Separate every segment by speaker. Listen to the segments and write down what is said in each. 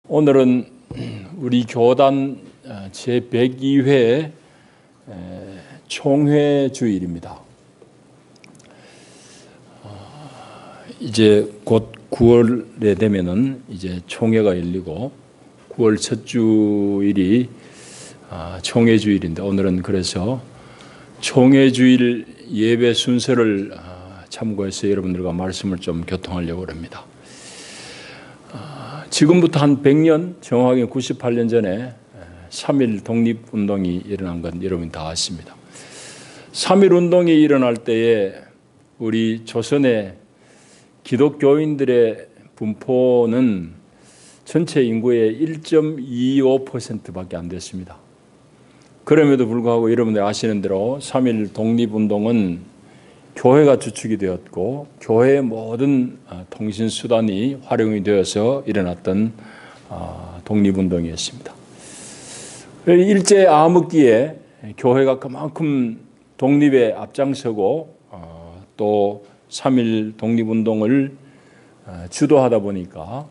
Speaker 1: 오늘은 우리 교단 제102회 총회 주일입니다. 이제 곧 9월에 되면은 이제 총회가 열리고 9월 첫 주일이 총회 주일인데 오늘은 그래서 총회 주일 예배 순서를 참고해서 여러분들과 말씀을 좀 교통하려고 합니다. 지금부터 한 100년, 정확하게 98년 전에 3.1 독립운동이 일어난 건 여러분 다 아십니다. 3.1 운동이 일어날 때에 우리 조선의 기독교인들의 분포는 전체 인구의 1.25%밖에 안 됐습니다. 그럼에도 불구하고 여러분들 아시는 대로 3.1 독립운동은 교회가 주축이 되었고 교회의 모든 통신수단이 활용이 되어서 일어났던 독립운동이었습니다. 일제 암흑기에 교회가 그만큼 독립에 앞장서고 또 3.1 독립운동을 주도하다 보니까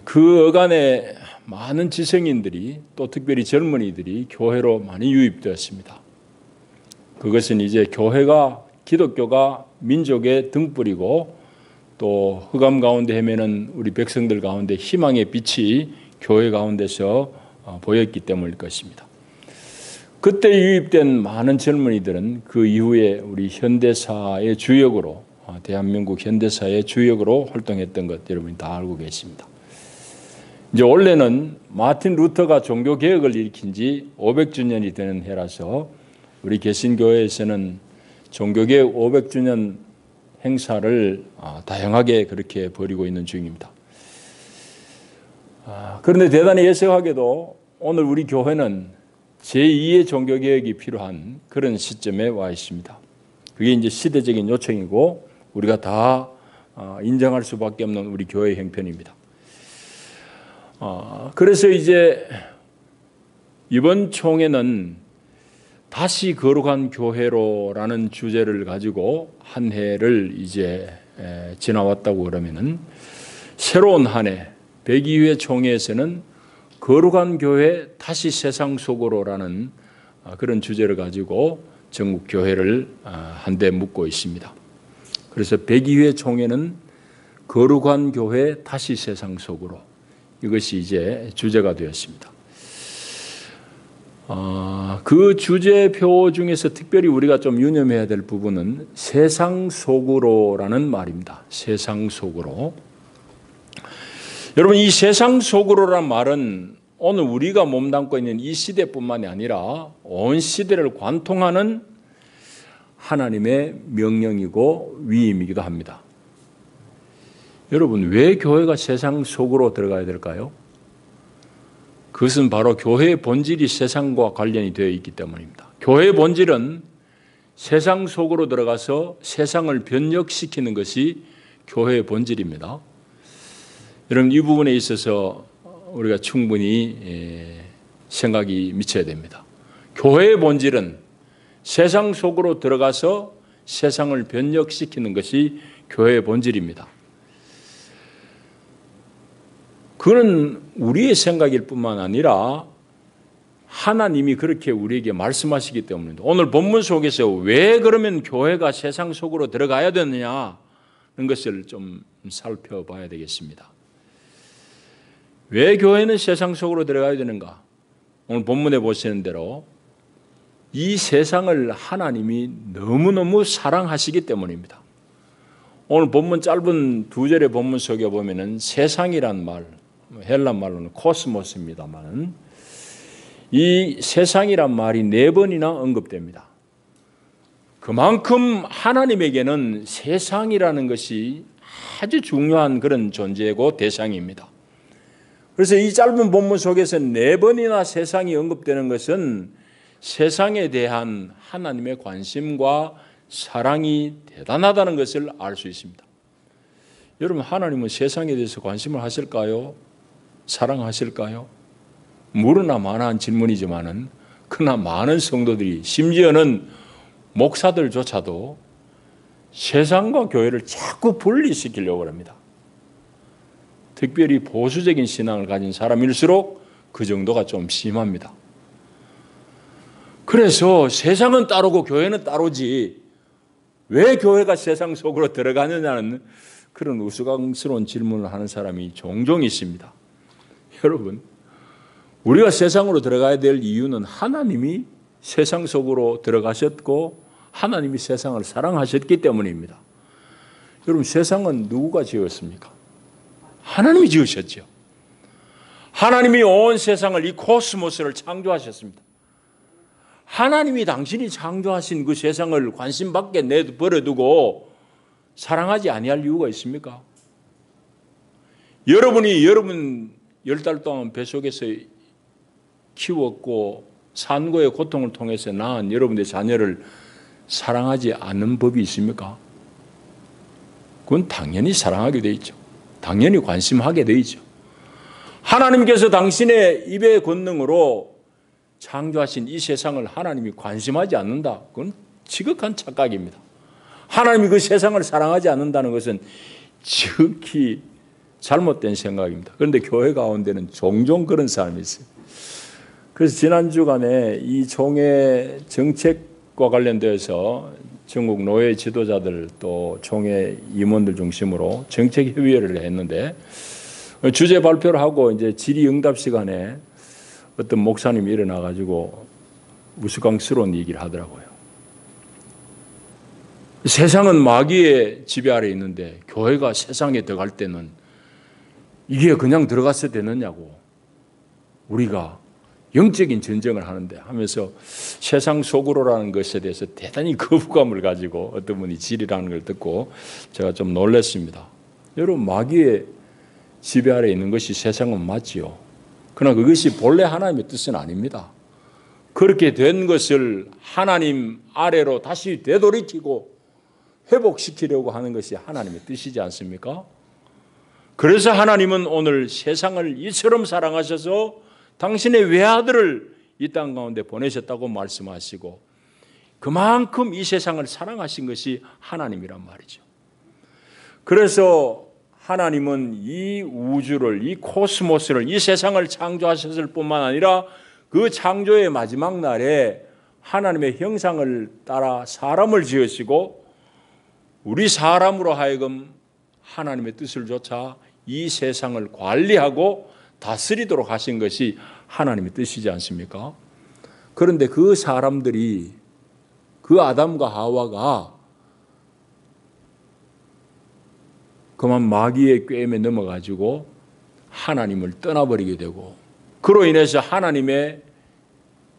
Speaker 1: 그 어간에 많은 지성인들이 또 특별히 젊은이들이 교회로 많이 유입되었습니다. 그것은 이제 교회가 기독교가 민족의 등불이고 또 흑암 가운데 헤매는 우리 백성들 가운데 희망의 빛이 교회 가운데서 보였기 때문일 것입니다. 그때 유입된 많은 젊은이들은 그 이후에 우리 현대사의 주역으로 대한민국 현대사의 주역으로 활동했던 것 여러분이 다 알고 계십니다. 이제 올해는 마틴 루터가 종교개혁을 일으킨 지 500주년이 되는 해라서 우리 개신교회에서는 종교개혁 500주년 행사를 다양하게 그렇게 벌이고 있는 중입니다. 그런데 대단히 예석하게도 오늘 우리 교회는 제2의 종교개혁이 필요한 그런 시점에 와 있습니다. 그게 이제 시대적인 요청이고 우리가 다 인정할 수밖에 없는 우리 교회 형편입니다. 그래서 이제 이번 총회는 다시 거룩한 교회로라는 주제를 가지고 한 해를 이제 지나왔다고 그러면은 새로운 한 해 102회 총회에서는 거룩한 교회 다시 세상 속으로라는 그런 주제를 가지고 전국 교회를 한데 묶고 있습니다. 그래서 102회 총회는 거룩한 교회 다시 세상 속으로 이것이 이제 주제가 되었습니다. 그 주제표 중에서 특별히 우리가 좀 유념해야 될 부분은 세상 속으로라는 말입니다. 세상 속으로. 여러분 이 세상 속으로란 말은 오늘 우리가 몸담고 있는 이 시대뿐만이 아니라 온 시대를 관통하는 하나님의 명령이고 위임이기도 합니다. 여러분 왜 교회가 세상 속으로 들어가야 될까요? 그것은 바로 교회의 본질이 세상과 관련이 되어 있기 때문입니다. 교회의 본질은 세상 속으로 들어가서 세상을 변혁시키는 것이 교회의 본질입니다. 여러분 이 부분에 있어서 우리가 충분히 생각이 미쳐야 됩니다. 교회의 본질은 세상 속으로 들어가서 세상을 변혁시키는 것이 교회의 본질입니다. 그건 우리의 생각일 뿐만 아니라 하나님이 그렇게 우리에게 말씀하시기 때문입니다. 오늘 본문 속에서 왜 그러면 교회가 세상 속으로 들어가야 되느냐는 것을 좀 살펴봐야 되겠습니다. 왜 교회는 세상 속으로 들어가야 되는가? 오늘 본문에 보시는 대로 이 세상을 하나님이 너무너무 사랑하시기 때문입니다. 오늘 본문 짧은 2절의 본문 속에 보면은 세상이란 말, 헬라 말로는 코스모스입니다만 이 세상이란 말이 4번이나 언급됩니다. 그만큼 하나님에게는 세상이라는 것이 아주 중요한 그런 존재고 대상입니다. 그래서 이 짧은 본문 속에서 4번이나 세상이 언급되는 것은 세상에 대한 하나님의 관심과 사랑이 대단하다는 것을 알 수 있습니다. 여러분 하나님은 세상에 대해서 관심을 하실까요? 사랑하실까요? 물으나 마나한 질문이지만은 그러나 많은 성도들이 심지어는 목사들조차도 세상과 교회를 자꾸 분리시키려고 합니다. 특별히 보수적인 신앙을 가진 사람일수록 그 정도가 좀 심합니다. 그래서 세상은 따르고 교회는 따르지 왜 교회가 세상 속으로 들어가느냐는 그런 우스꽝스러운 질문을 하는 사람이 종종 있습니다. 여러분, 우리가 세상으로 들어가야 될 이유는 하나님이 세상 속으로 들어가셨고 하나님이 세상을 사랑하셨기 때문입니다. 여러분, 세상은 누구가 지었습니까? 하나님이 지으셨죠. 하나님이 온 세상을, 이 코스모스를 창조하셨습니다. 하나님이 당신이 창조하신 그 세상을 관심 밖에 내버려두고 사랑하지 아니할 이유가 있습니까? 여러분이 여러분 10달 동안 뱃속에서 키웠고 산고의 고통을 통해서 낳은 여러분의 자녀를 사랑하지 않는 법이 있습니까? 그건 당연히 사랑하게 돼 있죠. 당연히 관심하게 돼 있죠. 하나님께서 당신의 입의 권능으로 창조하신 이 세상을 하나님이 관심하지 않는다. 그건 지극한 착각입니다. 하나님이 그 세상을 사랑하지 않는다는 것은 지극히 잘못된 생각입니다. 그런데 교회 가운데는 종종 그런 사람이 있어요. 그래서 지난 주간에 이 총회 정책과 관련돼서 전국 노예 지도자들 또 총회 임원들 중심으로 정책 협의회를 했는데 주제 발표를 하고 이제 질의응답 시간에 어떤 목사님이 일어나 가지고 우스꽝스러운 얘기를 하더라고요. 세상은 마귀의 지배 아래 있는데 교회가 세상에 들어갈 때는 이게 그냥 들어갔어야 되느냐고. 우리가 영적인 전쟁을 하는데 하면서 세상 속으로라는 것에 대해서 대단히 거부감을 가지고 어떤 분이 질의라는 걸 듣고 제가 좀 놀랐습니다. 여러분, 마귀의 지배 아래 있는 것이 세상은 맞지요. 그러나 그것이 본래 하나님의 뜻은 아닙니다. 그렇게 된 것을 하나님 아래로 다시 되돌이키고 회복시키려고 하는 것이 하나님의 뜻이지 않습니까? 그래서 하나님은 오늘 세상을 이처럼 사랑하셔서 당신의 외아들을 이 땅 가운데 보내셨다고 말씀하시고 그만큼 이 세상을 사랑하신 것이 하나님이란 말이죠. 그래서 하나님은 이 우주를, 이 코스모스를, 이 세상을 창조하셨을 뿐만 아니라 그 창조의 마지막 날에 하나님의 형상을 따라 사람을 지으시고 우리 사람으로 하여금 하나님의 뜻을 좇아 이 세상을 관리하고 다스리도록 하신 것이 하나님의 뜻이지 않습니까? 그런데 그 사람들이, 그 아담과 하와가 그만 마귀의 꾀임에 넘어가지고 하나님을 떠나버리게 되고 그로 인해서 하나님의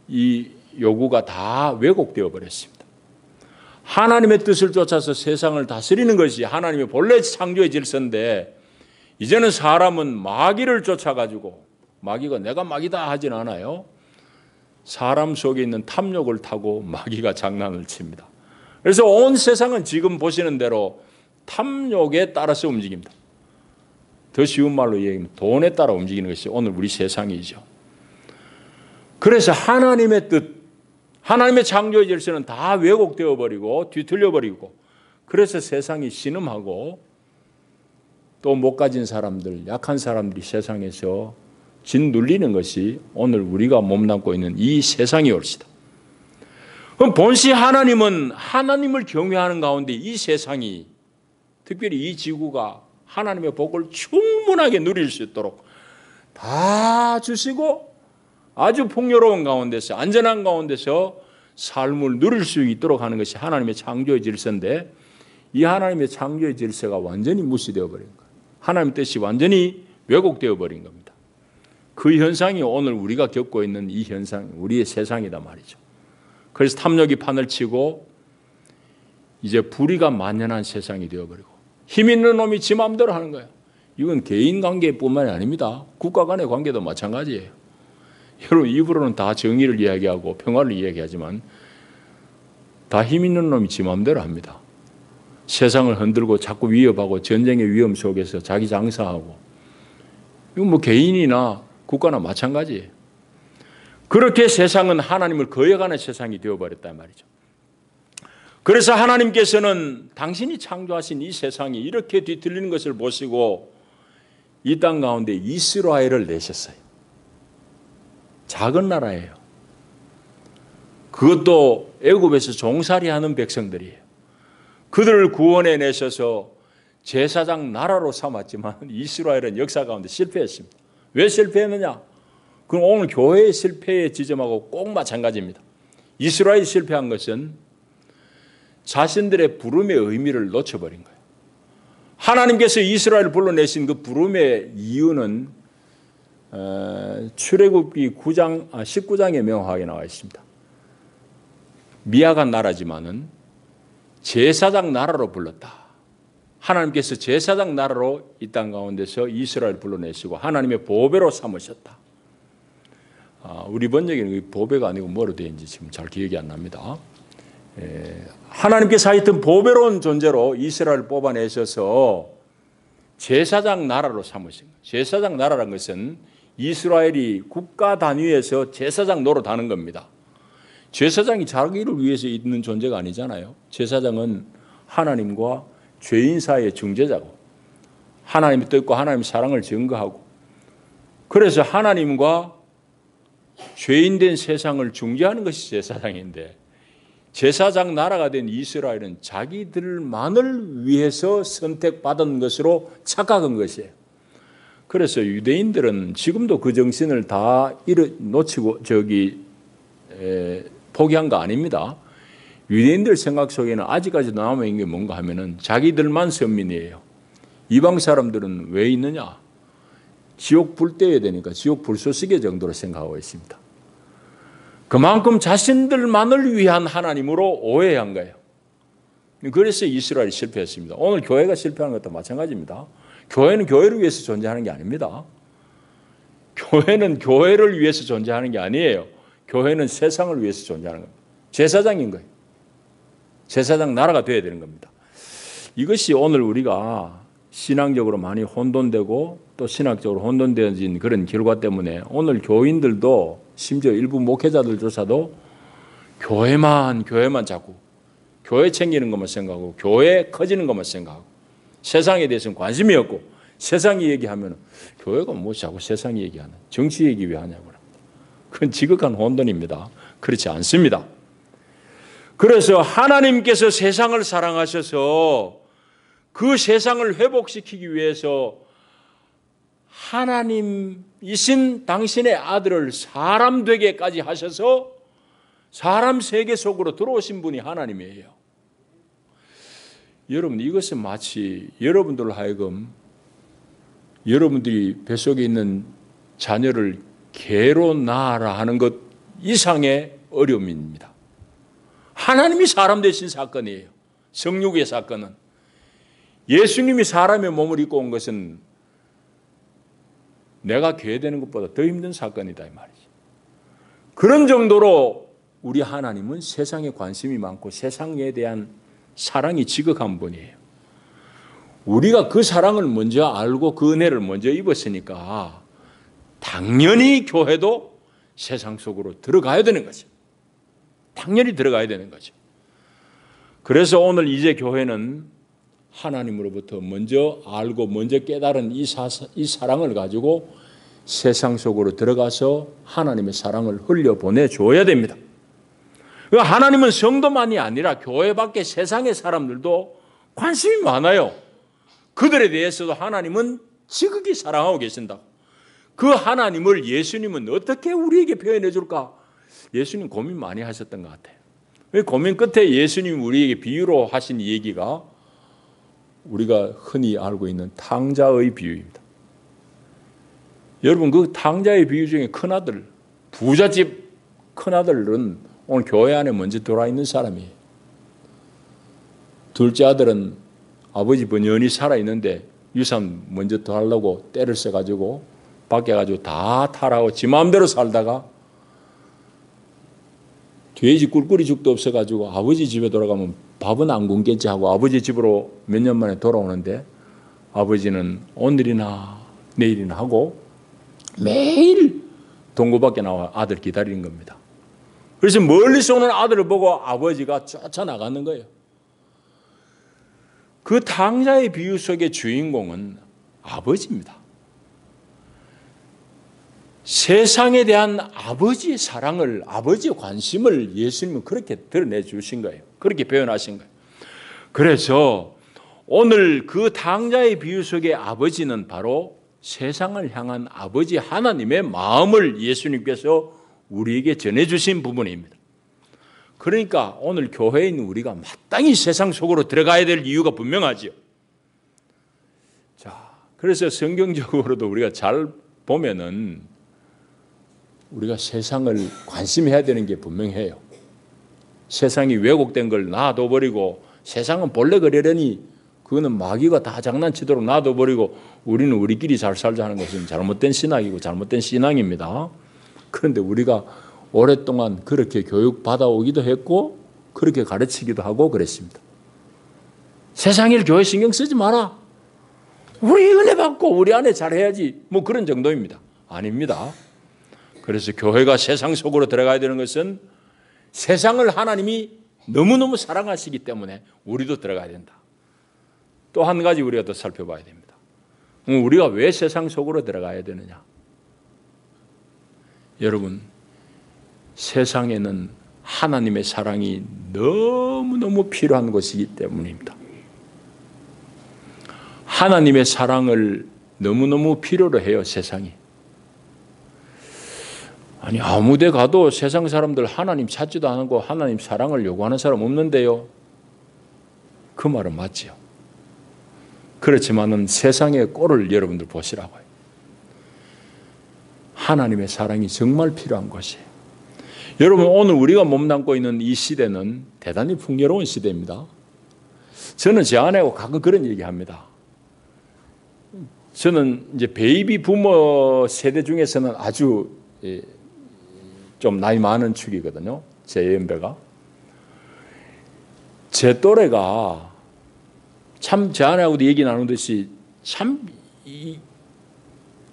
Speaker 1: 이 요구가 다 왜곡되어 버렸습니다. 하나님의 뜻을 쫓아서 세상을 다스리는 것이 하나님의 본래 창조의 질서인데 이제는 사람은 마귀를 쫓아가지고 마귀가 내가 마귀다 하진 않아요. 사람 속에 있는 탐욕을 타고 마귀가 장난을 칩니다. 그래서 온 세상은 지금 보시는 대로 탐욕에 따라서 움직입니다. 더 쉬운 말로 얘기하면 돈에 따라 움직이는 것이 오늘 우리 세상이죠. 그래서 하나님의 뜻, 하나님의 창조의 질서는 다 왜곡되어 버리고 뒤틀려 버리고 그래서 세상이 신음하고 또 못 가진 사람들, 약한 사람들이 세상에서 짓눌리는 것이 오늘 우리가 몸담고 있는 이 세상이 옳시다. 그럼 본시 하나님은 하나님을 경외하는 가운데 이 세상이 특별히 이 지구가 하나님의 복을 충분하게 누릴 수 있도록 다 주시고 아주 풍요로운 가운데서 안전한 가운데서 삶을 누릴 수 있도록 하는 것이 하나님의 창조의 질서인데 이 하나님의 창조의 질서가 완전히 무시되어 버린 거예요. 하나님의 뜻이 완전히 왜곡되어 버린 겁니다. 그 현상이 오늘 우리가 겪고 있는 이 현상, 우리의 세상이다 말이죠. 그래서 탐욕이 판을 치고 이제 불의가 만연한 세상이 되어버리고 힘 있는 놈이 지 마음대로 하는 거예요. 이건 개인 관계뿐만이 아닙니다. 국가 간의 관계도 마찬가지예요. 여러분 입으로는 다 정의를 이야기하고 평화를 이야기하지만 다 힘 있는 놈이 지 마음대로 합니다. 세상을 흔들고 자꾸 위협하고 전쟁의 위험 속에서 자기 장사하고 이건 뭐 개인이나 국가나 마찬가지예요. 그렇게 세상은 하나님을 거역하는 세상이 되어버렸단 말이죠. 그래서 하나님께서는 당신이 창조하신 이 세상이 이렇게 뒤틀리는 것을 보시고 이 땅 가운데 이스라엘을 내셨어요. 작은 나라예요. 그것도 애굽에서 종살이하는 백성들이에요. 그들을 구원해 내셔서 제사장 나라로 삼았지만 이스라엘은 역사 가운데 실패했습니다. 왜 실패했느냐? 그럼 오늘 교회의 실패의 지점하고 꼭 마찬가지입니다. 이스라엘이 실패한 것은 자신들의 부름의 의미를 놓쳐버린 거예요. 하나님께서 이스라엘을 불러내신 그 부름의 이유는 출애굽기 19장에 명확하게 나와 있습니다. 미약한 나라지만은 제사장 나라로 불렀다. 하나님께서 제사장 나라로 이 땅 가운데서 이스라엘을 불러내시고 하나님의 보배로 삼으셨다. 우리 번역에는 보배가 아니고 뭐로 되어 있는지 지금 잘 기억이 안 납니다. 하나님께서 하여튼 보배로운 존재로 이스라엘을 뽑아내셔서 제사장 나라로 삼으신 거예요. 제사장 나라라는 것은 이스라엘이 국가 단위에서 제사장 노릇하는 겁니다. 제사장이 자기를 위해서 있는 존재가 아니잖아요. 제사장은 하나님과 죄인 사이의 중재자고 하나님의 뜻과 하나님의 사랑을 증거하고 그래서 하나님과 죄인된 세상을 중재하는 것이 제사장인데 제사장 나라가 된 이스라엘은 자기들만을 위해서 선택받은 것으로 착각한 것이에요. 그래서 유대인들은 지금도 그 정신을 다 놓치고 포기한 거 아닙니다. 유대인들 생각 속에는 아직까지도 남아있는 게 뭔가 하면은 자기들만 선민이에요. 이방 사람들은 왜 있느냐? 지옥 불 때야 되니까 지옥 불쏘시개 정도로 생각하고 있습니다. 그만큼 자신들만을 위한 하나님으로 오해한 거예요. 그래서 이스라엘이 실패했습니다. 오늘 교회가 실패하는 것도 마찬가지입니다. 교회는 교회를 위해서 존재하는 게 아닙니다. 교회는 교회를 위해서 존재하는 게 아니에요. 교회는 세상을 위해서 존재하는 겁니다. 제사장인 거예요. 제사장 나라가 되어야 되는 겁니다. 이것이 오늘 우리가 신앙적으로 많이 혼돈되고 또 신학적으로 혼돈되어진 그런 결과 때문에 오늘 교인들도 심지어 일부 목회자들조차도 교회만 자꾸 교회 챙기는 것만 생각하고 교회 커지는 것만 생각하고 세상에 대해서는 관심이 없고 세상이 얘기하면 교회가 뭐 자꾸 세상 얘기하는 정치 얘기 왜 하냐고 합니다. 그건 지극한 혼돈입니다. 그렇지 않습니다. 그래서 하나님께서 세상을 사랑하셔서 그 세상을 회복시키기 위해서 하나님이신 당신의 아들을 사람 되게까지 하셔서 사람 세계 속으로 들어오신 분이 하나님이에요. 여러분 이것은 마치 여러분들로 하여금 여러분들이 뱃속에 있는 자녀를 개로 낳아라 하는 것 이상의 어려움입니다. 하나님이 사람 되신 사건이에요. 성육의 사건은. 예수님이 사람의 몸을 입고 온 것은 내가 개 되는 것보다 더 힘든 사건이다 이 말이죠. 그런 정도로 우리 하나님은 세상에 관심이 많고 세상에 대한 사랑이 지극한 분이에요. 우리가 그 사랑을 먼저 알고 그 은혜를 먼저 입었으니까 당연히 교회도 세상 속으로 들어가야 되는 거죠. 당연히 들어가야 되는 거죠. 그래서 오늘 이제 교회는 하나님으로부터 먼저 알고 먼저 깨달은 이 사랑을 가지고 세상 속으로 들어가서 하나님의 사랑을 흘려보내줘야 됩니다. 하나님은 성도만이 아니라 교회 밖에 세상의 사람들도 관심이 많아요. 그들에 대해서도 하나님은 지극히 사랑하고 계신다. 그 하나님을 예수님은 어떻게 우리에게 표현해 줄까? 예수님 고민 많이 하셨던 것 같아요. 고민 끝에 예수님이 우리에게 비유로 하신 얘기가 우리가 흔히 알고 있는 탕자의 비유입니다. 여러분 그 탕자의 비유 중에 큰아들, 부잣집 큰아들은 오늘 교회 안에 먼저 들어와 있는 사람이에요. 둘째 아들은 아버지 번연히 살아있는데 유산 먼저 더 하려고 때를 써가지고 밖에 가지고 다 타라고 지 마음대로 살다가 돼지 꿀꿀이 죽도 없어가지고 아버지 집에 돌아가면 밥은 안 굶겠지 하고 아버지 집으로 몇 년 만에 돌아오는데 아버지는 오늘이나 내일이나 하고 매일 동구 밖에 나와 아들 기다리는 겁니다. 그래서 멀리서 오는 아들을 보고 아버지가 쫓아나가는 거예요. 그 탕자의 비유 속의 주인공은 아버지입니다. 세상에 대한 아버지의 사랑을, 아버지의 관심을 예수님은 그렇게 드러내 주신 거예요. 그렇게 표현하신 거예요. 그래서 오늘 그 탕자의 비유 속의 아버지는 바로 세상을 향한 아버지 하나님의 마음을 예수님께서 우리에게 전해주신 부분입니다. 그러니까 오늘 교회에 있는 우리가 마땅히 세상 속으로 들어가야 될 이유가 분명하죠. 자, 그래서 성경적으로도 우리가 잘 보면은 우리가 세상을 관심해야 되는 게 분명해요. 세상이 왜곡된 걸 놔둬버리고 세상은 본래 그러려니 그거는 마귀가 다 장난치도록 놔둬버리고 우리는 우리끼리 잘 살자는 것은 잘못된 신학이고 잘못된 신앙입니다. 그런데 우리가 오랫동안 그렇게 교육받아오기도 했고 그렇게 가르치기도 하고 그랬습니다. 세상 일 교회 신경 쓰지 마라. 우리 은혜 받고 우리 안에 잘해야지. 뭐 그런 정도입니다. 아닙니다. 그래서 교회가 세상 속으로 들어가야 되는 것은 세상을 하나님이 너무너무 사랑하시기 때문에 우리도 들어가야 된다. 또 한 가지 우리가 더 살펴봐야 됩니다. 우리가 왜 세상 속으로 들어가야 되느냐? 여러분, 세상에는 하나님의 사랑이 너무너무 필요한 것이기 때문입니다. 하나님의 사랑을 너무너무 필요로 해요, 세상이. 아니, 아무 데 가도 세상 사람들 하나님 찾지도 않고 하나님 사랑을 요구하는 사람 없는데요. 그 말은 맞지요. 그렇지만은 세상의 꼴을 여러분들 보시라고요. 하나님의 사랑이 정말 필요한 것이에요. 여러분, 오늘 우리가 몸담고 있는 이 시대는 대단히 풍요로운 시대입니다. 저는 제 아내하고 가끔 그런 얘기합니다. 저는 이제 베이비 부모 세대 중에서는 아주 좀 나이 많은 축이거든요. 제 연배가. 제 또래가 참 제 아내하고도 얘기 나누듯이 참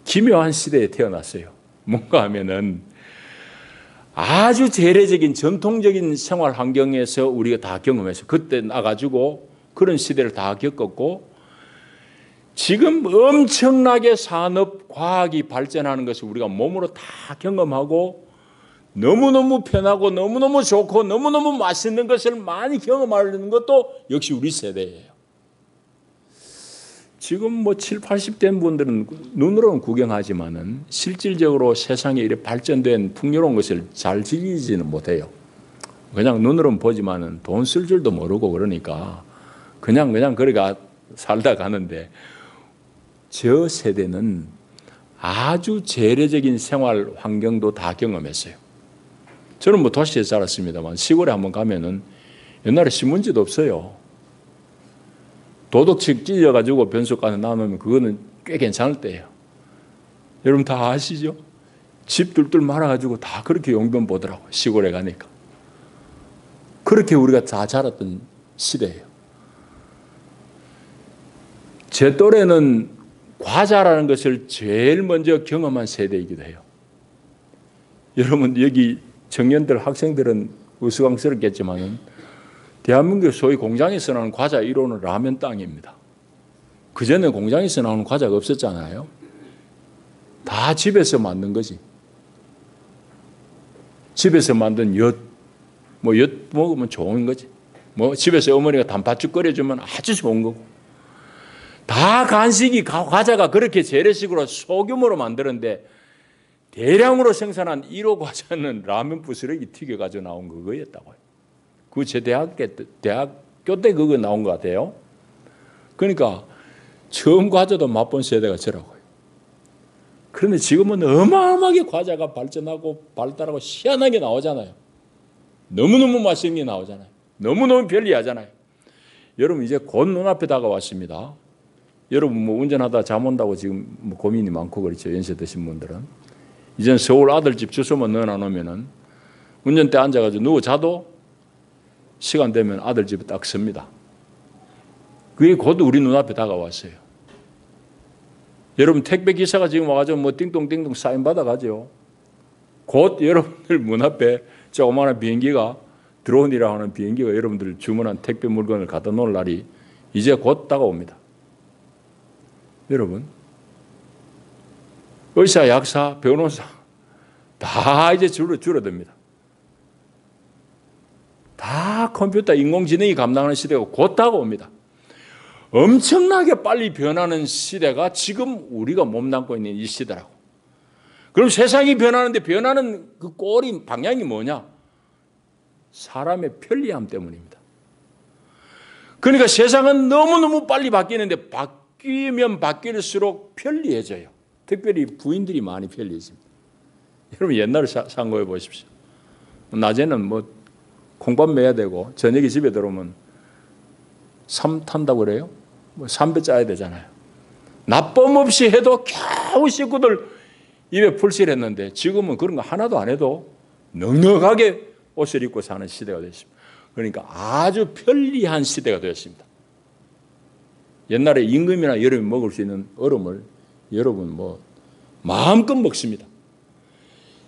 Speaker 1: 기묘한 시대에 태어났어요. 뭔가 하면은 아주 재래적인 전통적인 생활 환경에서 우리가 다 경험해서 그때 나가지고 그런 시대를 다 겪었고 지금 엄청나게 산업, 과학이 발전하는 것을 우리가 몸으로 다 경험하고 너무너무 편하고 너무너무 좋고 너무너무 맛있는 것을 많이 경험하는 것도 역시 우리 세대예요. 지금 뭐 7, 80대 분들은 눈으로는 구경하지만은 실질적으로 세상에 이렇게 발전된 풍요로운 것을 잘 즐기지는 못해요. 그냥 눈으로는 보지만은 돈 쓸 줄도 모르고 그러니까 그냥 그러니까 살다 가는데 저 세대는 아주 재래적인 생활 환경도 다 경험했어요. 저는 뭐 도시에 살았습니다만 시골에 한번 가면은 옛날에 신문지도 없어요. 도덕책 찢어가지고 변속관에 나누면 그거는 꽤 괜찮을 때예요. 여러분 다 아시죠? 집 뚫뚫 말아가지고 다 그렇게 용변 보더라고요. 시골에 가니까. 그렇게 우리가 다 자랐던 시대예요. 제 또래는 과자라는 것을 제일 먼저 경험한 세대이기도 해요. 여러분 여기 청년들, 학생들은 우스꽝스럽겠지만은 대한민국 소위 공장에서 나오는 과자 1호는 라면 땅입니다. 그전에 공장에서 나오는 과자가 없었잖아요. 다 집에서 만든 거지. 집에서 만든 엿 먹으면 좋은 거지. 뭐 집에서 어머니가 단팥죽 끓여주면 아주 좋은 거고. 다 간식이 과자가 그렇게 재래식으로 소규모로 만드는데 대량으로 생산한 1호 과자는 라면 부스러기 튀겨가지고 나온 그거였다고요. 그 제 대학교 때 그거 나온 것 같아요. 그러니까 처음 과자도 맛본 세대가 저라고요. 그런데 지금은 어마어마하게 과자가 발전하고 발달하고 희한하게 나오잖아요. 너무너무 맛있는 게 나오잖아요. 너무너무 편리하잖아요. 여러분 이제 곧 눈앞에 다가왔습니다. 여러분 뭐 운전하다 잠 온다고 지금 뭐 고민이 많고 그렇죠. 연세 드신 분들은. 이제는 서울 아들집 주소만 넣어놓으면은 운전대 앉아가지고 누워 자도 시간 되면 아들 집에 딱 섭니다. 그게 곧 우리 눈앞에 다가왔어요. 여러분 택배 기사가 지금 와가지고 뭐 띵동띵동 사인 받아가죠. 곧 여러분들 문 앞에 조그마한 비행기가 드론이라고 하는 비행기가 여러분들 주문한 택배 물건을 갖다 놓을 날이 이제 곧 다가옵니다. 여러분 의사, 약사, 변호사 다 이제 줄어듭니다. 다 컴퓨터, 인공지능이 감당하는 시대가 곧 다가옵니다. 엄청나게 빨리 변하는 시대가 지금 우리가 몸담고 있는 이 시대라고. 그럼 세상이 변하는데 변하는 그 꼴이 방향이 뭐냐? 사람의 편리함 때문입니다. 그러니까 세상은 너무너무 빨리 바뀌는데 바뀌면 바뀔수록 편리해져요. 특별히 부인들이 많이 편리해집니다. 여러분 옛날에 상고해 보십시오. 낮에는 뭐 콩밥 매야 되고 저녁에 집에 들어오면 삼 탄다고 그래요? 뭐 삼배 짜야 되잖아요. 나쁨 없이 해도 겨우 식구들 입에 풀칠했는데 지금은 그런 거 하나도 안 해도 넉넉하게 옷을 입고 사는 시대가 됐습니다. 그러니까 아주 편리한 시대가 되었습니다. 옛날에 임금이나 여름에 먹을 수 있는 얼음을 여러분 뭐 마음껏 먹습니다.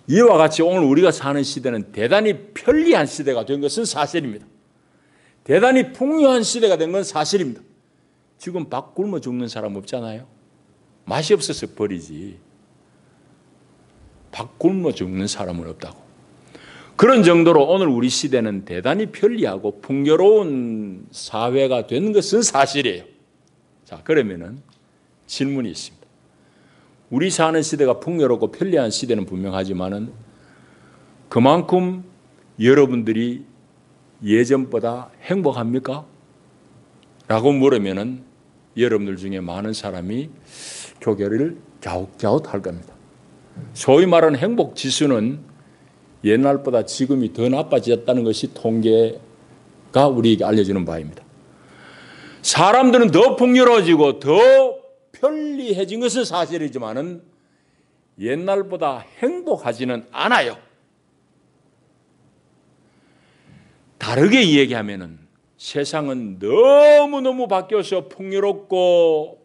Speaker 1: 이와 같이 오늘 우리가 사는 시대는 대단히 편리한 시대가 된 것은 사실입니다. 대단히 풍요한 시대가 된 건 사실입니다. 지금 밥 굶어 죽는 사람 없잖아요. 맛이 없어서 버리지. 밥 굶어 죽는 사람은 없다고. 그런 정도로 오늘 우리 시대는 대단히 편리하고 풍요로운 사회가 된 것은 사실이에요. 자, 그러면은 질문이 있습니다. 우리 사는 시대가 풍요롭고 편리한 시대는 분명하지만은 그만큼 여러분들이 예전보다 행복합니까? 라고 물으면은 여러분들 중에 많은 사람이 고개를 갸웃갸웃할 겁니다. 소위 말하는 행복 지수는 옛날보다 지금이 더 나빠졌다는 것이 통계가 우리에게 알려주는 바입니다. 사람들은 더 풍요로워지고 더 편리해진 것은 사실이지만은 옛날보다 행복하지는 않아요. 다르게 이야기하면은 세상은 너무너무 바뀌어서 풍요롭고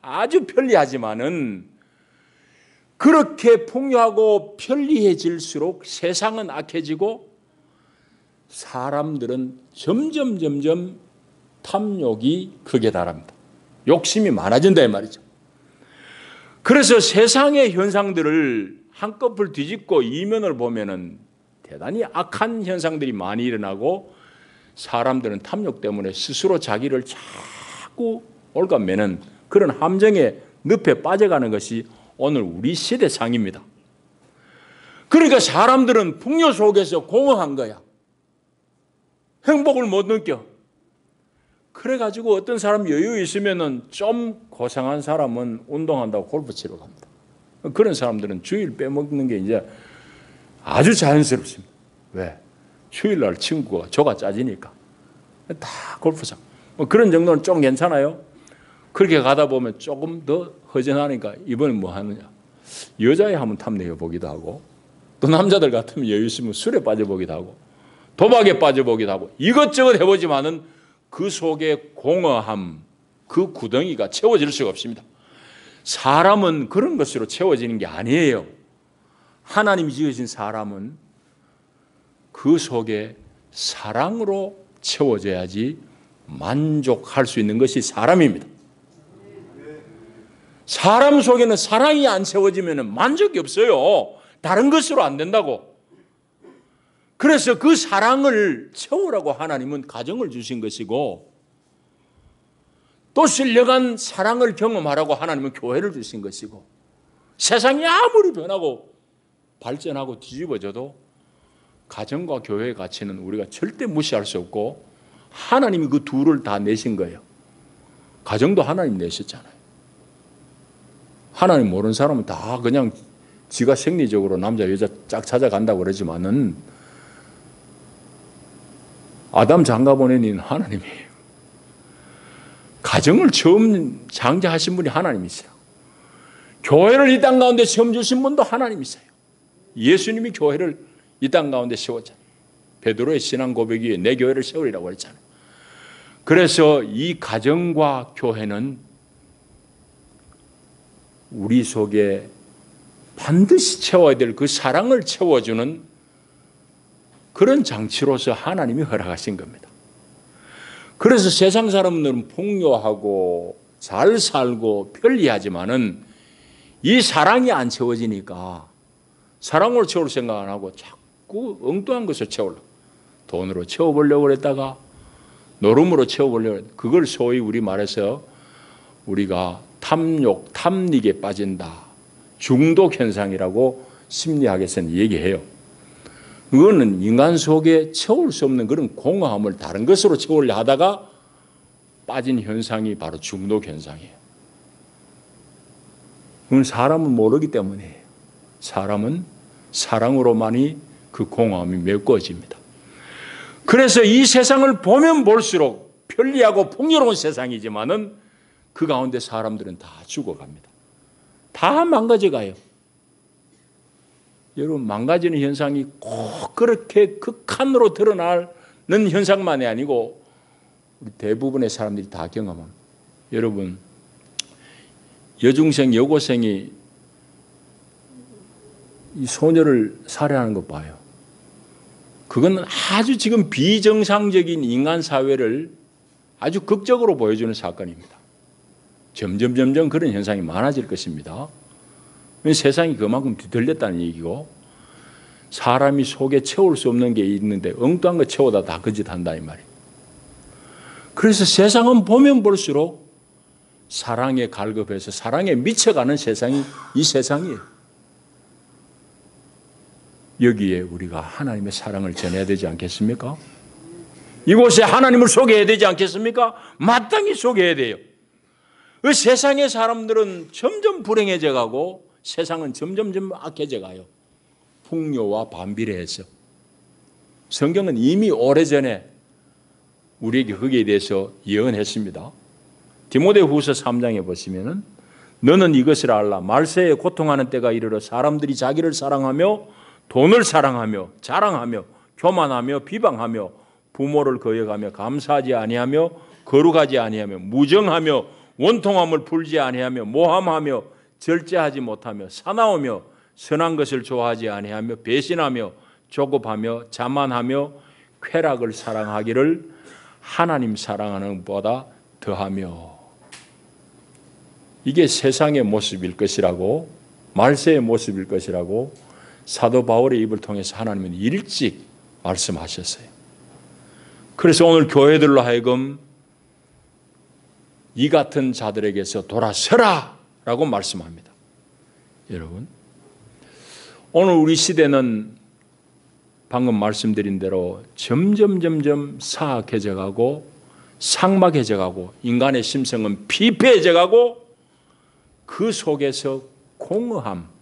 Speaker 1: 아주 편리하지만은 그렇게 풍요하고 편리해질수록 세상은 악해지고 사람들은 점점 탐욕이 크게 달합니다. 욕심이 많아진다 이 말이죠. 그래서 세상의 현상들을 한꺼풀 뒤집고 이면을 보면은 대단히 악한 현상들이 많이 일어나고 사람들은 탐욕 때문에 스스로 자기를 자꾸 올가매는 그런 함정의 늪에 빠져가는 것이 오늘 우리 시대상입니다. 그러니까 사람들은 풍요 속에서 공허한 거야. 행복을 못 느껴. 그래가지고 어떤 사람 여유 있으면은 좀 고상한 사람은 운동한다고 골프 치러 갑니다. 그런 사람들은 주일 빼먹는 게 이제 아주 자연스럽습니다. 왜? 주일날 친구가 조가 짜지니까 다 골프장. 그런 정도는 좀 괜찮아요. 그렇게 가다 보면 조금 더 허전하니까 이번엔 뭐 하느냐. 여자애 한번 탐내어 보기도 하고 또 남자들 같으면 여유 있으면 술에 빠져보기도 하고 도박에 빠져보기도 하고 이것저것 해보지만은 그 속에 공허함, 그 구덩이가 채워질 수가 없습니다. 사람은 그런 것으로 채워지는 게 아니에요. 하나님이 지으신 사람은 그 속에 사랑으로 채워져야지 만족할 수 있는 것이 사람입니다. 사람 속에는 사랑이 안 채워지면 만족이 없어요. 다른 것으로 안 된다고. 그래서 그 사랑을 채우라고 하나님은 가정을 주신 것이고 또 신령한 사랑을 경험하라고 하나님은 교회를 주신 것이고 세상이 아무리 변하고 발전하고 뒤집어져도 가정과 교회의 가치는 우리가 절대 무시할 수 없고 하나님이 그 둘을 다 내신 거예요. 가정도 하나님 내셨잖아요. 하나님 모르는 사람은 다 그냥 지가 생리적으로 남자 여자 짝 찾아간다고 그러지만은 아담 장가 보내는 하나님이에요. 가정을 처음 창조하신 분이 하나님이세요. 교회를 이 땅 가운데 처음 주신 분도 하나님이세요. 예수님이 교회를 이 땅 가운데 세웠잖아요. 베드로의 신앙 고백 위에 내 교회를 세우리라고 했잖아요. 그래서 이 가정과 교회는 우리 속에 반드시 채워야 될 그 사랑을 채워주는 그런 장치로서 하나님이 허락하신 겁니다. 그래서 세상 사람들은 풍요하고 잘 살고 편리하지만은 이 사랑이 안 채워지니까 사랑으로 채울 생각 안 하고 자꾸 엉뚱한 것을 채우려고, 돈으로 채워보려고 그랬다가 노름으로 채워보려고 했다가, 그걸 소위 우리 말해서 우리가 탐욕, 탐닉에 빠진다, 중독 현상이라고 심리학에서는 얘기해요. 그거는 인간 속에 채울 수 없는 그런 공허함을 다른 것으로 채우려 하다가 빠진 현상이 바로 중독 현상이에요. 그건 사람은 모르기 때문이에요. 사람은 사랑으로만이 그 공허함이 메꿔집니다. 그래서 이 세상을 보면 볼수록 편리하고 풍요로운 세상이지만은 그 가운데 사람들은 다 죽어갑니다. 다 망가져가요. 여러분, 망가지는 현상이 꼭 그렇게 극한으로 드러나는 현상만이 아니고 우리 대부분의 사람들이 다 경험합니다. 여러분, 여중생, 여고생이 이 소녀를 살해하는 것 봐요. 그건 아주 지금 비정상적인 인간 사회를 아주 극적으로 보여주는 사건입니다. 점점 그런 현상이 많아질 것입니다. 세상이 그만큼 뒤틀렸다는 얘기고, 사람이 속에 채울 수 없는 게 있는데 엉뚱한 거 채워다 다 거짓한다 이 말이에요. 그래서 세상은 보면 볼수록 사랑에 갈급해서 사랑에 미쳐가는 세상이 이 세상이에요. 여기에 우리가 하나님의 사랑을 전해야 되지 않겠습니까? 이곳에 하나님을 소개해야 되지 않겠습니까? 마땅히 소개해야 돼요. 그 세상의 사람들은 점점 불행해져 가고 세상은 점점 악해져 가요. 풍요와 반비례해서. 성경은 이미 오래전에 우리에게 거기에 대해서 예언했습니다. 디모데후서 3장에 보시면은 너는 이것을 알라. 말세에 고통하는 때가 이르러 사람들이 자기를 사랑하며 돈을 사랑하며 자랑하며 교만하며 비방하며 부모를 거역하며 감사하지 아니하며 거룩하지 아니하며 무정하며 원통함을 풀지 아니하며 모함하며 절제하지 못하며 사나우며 선한 것을 좋아하지 아니하며 배신하며 조급하며 자만하며 쾌락을 사랑하기를 하나님 사랑하는 것보다 더하며. 이게 세상의 모습일 것이라고, 말세의 모습일 것이라고 사도 바울의 입을 통해서 하나님은 일찍 말씀하셨어요. 그래서 오늘 교회들로 하여금 이 같은 자들에게서 돌아서라 라고 말씀합니다. 여러분, 오늘 우리 시대는 방금 말씀드린 대로 점점 사악해져 가고 삭막해져 가고 인간의 심성은 피폐해져 가고 그 속에서 공허함,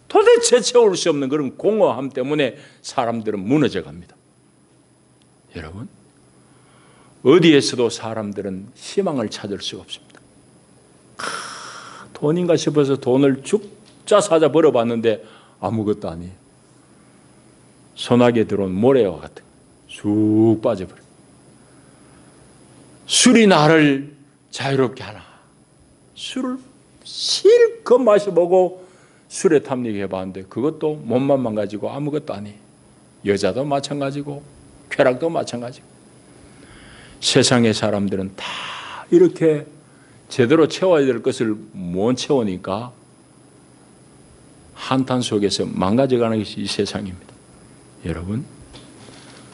Speaker 1: 도대체 채울 수 없는 그런 공허함 때문에 사람들은 무너져 갑니다. 여러분, 어디에서도 사람들은 희망을 찾을 수가 없습니다. 돈인가 싶어서 돈을 죽자 사자 벌어봤는데 아무것도 아니에요. 소나기에 들어온 모래와 같은 쑥 빠져버려요. 술이 나를 자유롭게 하나. 술을 실컷 마셔보고 술에 탐닉해봤는데 그것도 몸만 망가지고 아무것도 아니에요. 여자도 마찬가지고 쾌락도 마찬가지고. 세상의 사람들은 다 이렇게 제대로 채워야 될 것을 못 채우니까 한탄 속에서 망가져가는 것이 이 세상입니다. 여러분,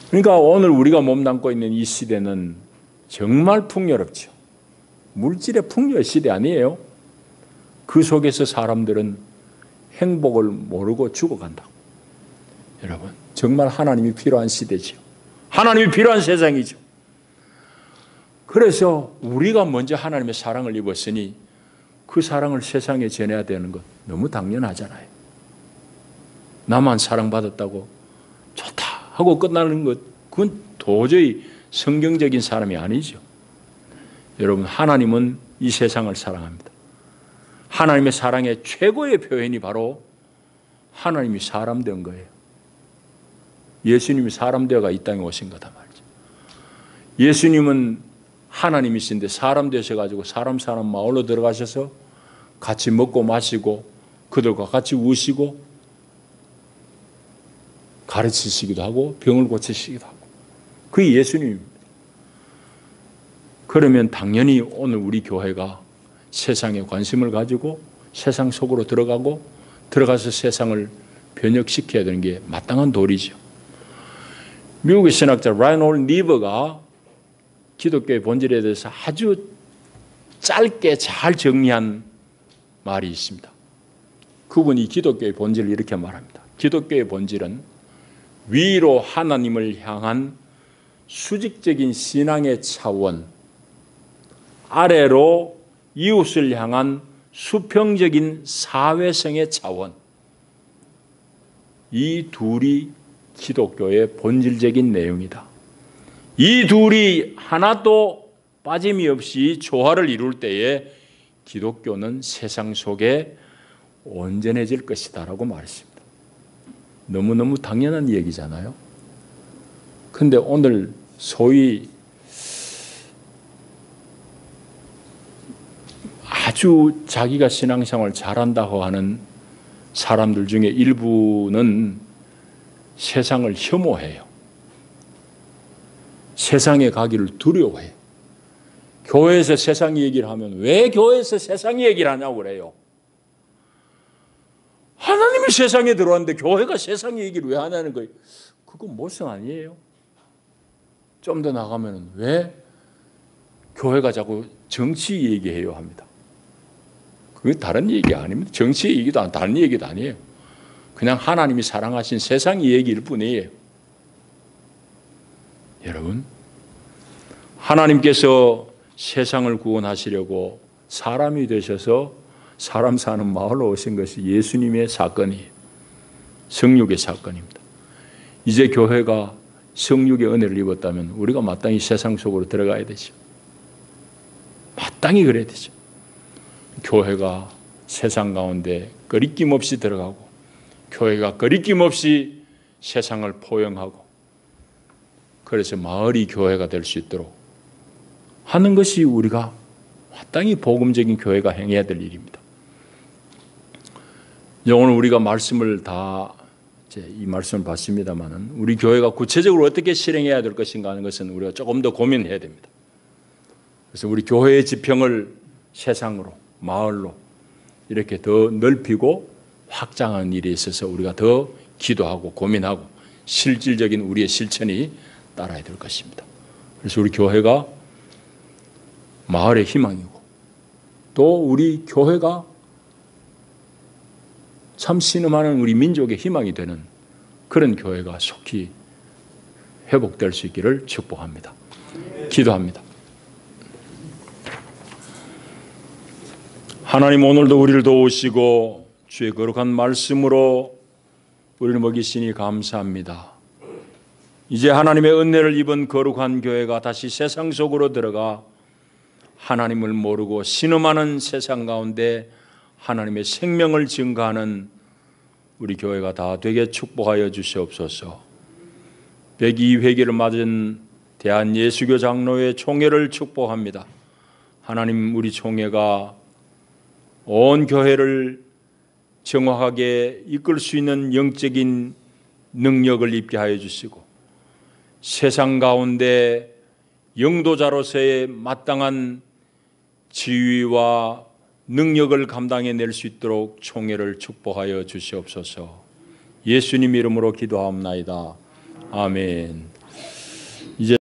Speaker 1: 그러니까 오늘 우리가 몸담고 있는 이 시대는 정말 풍요롭죠. 물질의 풍요의 시대 아니에요. 그 속에서 사람들은 행복을 모르고 죽어간다고. 여러분, 정말 하나님이 필요한 시대죠. 하나님이 필요한 세상이죠. 그래서 우리가 먼저 하나님의 사랑을 입었으니 그 사랑을 세상에 전해야 되는 것 너무 당연하잖아요. 나만 사랑받았다고 좋다 하고 끝나는 것, 그건 도저히 성경적인 사람이 아니죠. 여러분, 하나님은 이 세상을 사랑합니다. 하나님의 사랑의 최고의 표현이 바로 하나님이 사람 된 거예요. 예수님이 사람 되어가 이 땅에 오신 거다 말이죠. 예수님은 하나님이신데 사람 되셔가지고 사람 마을로 들어가셔서 같이 먹고 마시고 그들과 같이 우시고 가르치시기도 하고 병을 고치시기도 하고, 그게 예수님입니다. 그러면 당연히 오늘 우리 교회가 세상에 관심을 가지고 세상 속으로 들어가서 세상을 변혁시켜야 되는 게 마땅한 도리죠. 미국의 신학자 라이놀드 니버가 기독교의 본질에 대해서 아주 짧게 잘 정리한 말이 있습니다. 그분이 기독교의 본질을 이렇게 말합니다. 기독교의 본질은 위로 하나님을 향한 수직적인 신앙의 차원, 아래로 이웃을 향한 수평적인 사회성의 차원, 이 둘이 기독교의 본질적인 내용이다. 이 둘이 하나도 빠짐이 없이 조화를 이룰 때에 기독교는 세상 속에 온전해질 것이다 라고 말했습니다. 너무너무 당연한 얘기잖아요. 그런데 오늘 소위 아주 자기가 신앙생활을 잘한다고 하는 사람들 중에 일부는 세상을 혐오해요. 세상에 가기를 두려워해요. 교회에서 세상 얘기를 하면 왜 교회에서 세상 얘기를 하냐고 그래요. 하나님이 세상에 들어왔는데 교회가 세상 얘기를 왜 하냐는 거예요. 그건 모성 아니에요. 좀 더 나가면 왜 교회가 자꾸 정치 얘기해요 합니다. 그게 다른 얘기 아닙니다. 정치 얘기도 다른 얘기도 아니에요. 그냥 하나님이 사랑하신 세상 얘기일 뿐이에요. 여러분, 하나님께서 세상을 구원하시려고 사람이 되셔서 사람 사는 마을로 오신 것이 예수님의 사건이에요. 성육의 사건입니다. 이제 교회가 성육의 은혜를 입었다면 우리가 마땅히 세상 속으로 들어가야 되죠. 마땅히 그래야 되죠. 교회가 세상 가운데 거리낌 없이 들어가고 교회가 거리낌 없이 세상을 포용하고 그래서 마을이 교회가 될 수 있도록 하는 것이 우리가 마땅히 복음적인 교회가 행해야 될 일입니다. 오늘 우리가 말씀을 이 말씀을 봤습니다만은 우리 교회가 구체적으로 어떻게 실행해야 될 것인가 하는 것은 우리가 조금 더 고민해야 됩니다. 그래서 우리 교회의 지평을 세상으로, 마을로 이렇게 더 넓히고 확장하는 일에 있어서 우리가 더 기도하고 고민하고 실질적인 우리의 실천이 따라야 될 것입니다. 그래서 우리 교회가 마을의 희망이고 또 우리 교회가 참 신음하는 우리 민족의 희망이 되는 그런 교회가 속히 회복될 수 있기를 축복합니다. 기도합니다. 하나님, 오늘도 우리를 도우시고 주의 거룩한 말씀으로 우리를 먹이시니 감사합니다. 이제 하나님의 은혜를 입은 거룩한 교회가 다시 세상 속으로 들어가 하나님을 모르고 신음하는 세상 가운데 하나님의 생명을 증거하는 우리 교회가 다 되게 축복하여 주시옵소서. 102회기를 맞은 대한예수교 장로회 총회를 축복합니다. 하나님, 우리 총회가 온 교회를 정확하게 이끌 수 있는 영적인 능력을 입게 하여 주시고 세상 가운데 영도자로서의 마땅한 지위와 능력을 감당해낼 수 있도록 총회를 축복하여 주시옵소서. 예수님 이름으로 기도하옵나이다. 아멘. 이제